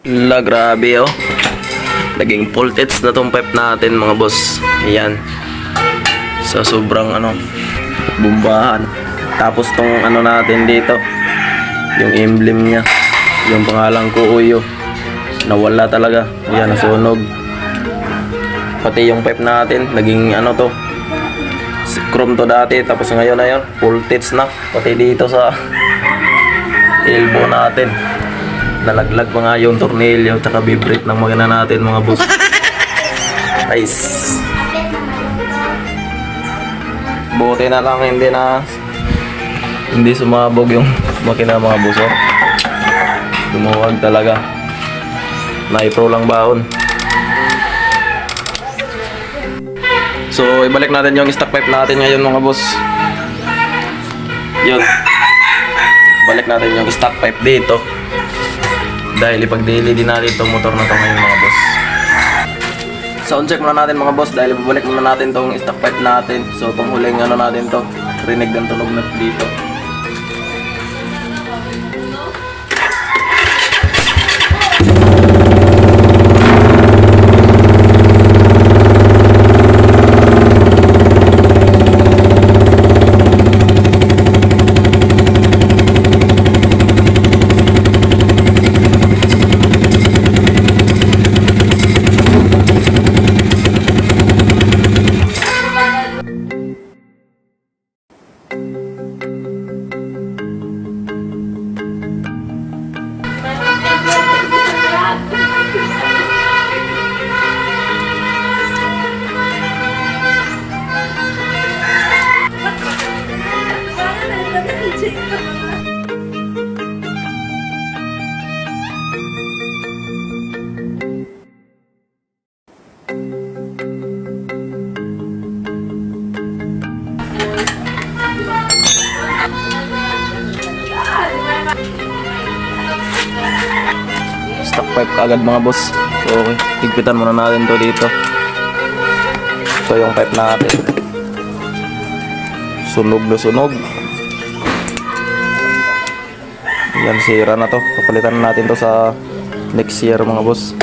La, grabe oh. Naging voltage na tong pipe natin mga boss. Ayan. Sa sobrang bumbahan. Tapos tong natin dito, yung emblem niya, yung pangalang Kuuyo, nawala talaga. Ayan, nasunog. Pati yung pipe natin, naging to, chrome to dati. Tapos ngayon na yun, voltage na. Pati dito sa elbow natin, nalaglag pa nga yung tornilyo, tsaka vibrate ng magana natin mga boss. Nice. Buti na lang hindi sumabog yung makina mga boss. Tumuwag talaga. Naipro lang baon. So ibalik natin yung stock pipe natin ngayon mga boss. Yun, balik natin yung stock pipe dito dahil ipag-daily din natin itong motor na to ngayon mga boss. Sound check muna natin mga boss dahil ibabalik muna natin itong stock pipe natin. So itong huling natin to, rinig ng tunog na dito. Stock pipe kaagad mga boss. So okay, higpitan muna natin to dito. So yung pipe natin, sunog na sunog. Yan, sira na to. Papalitan natin to sa next year mga boss.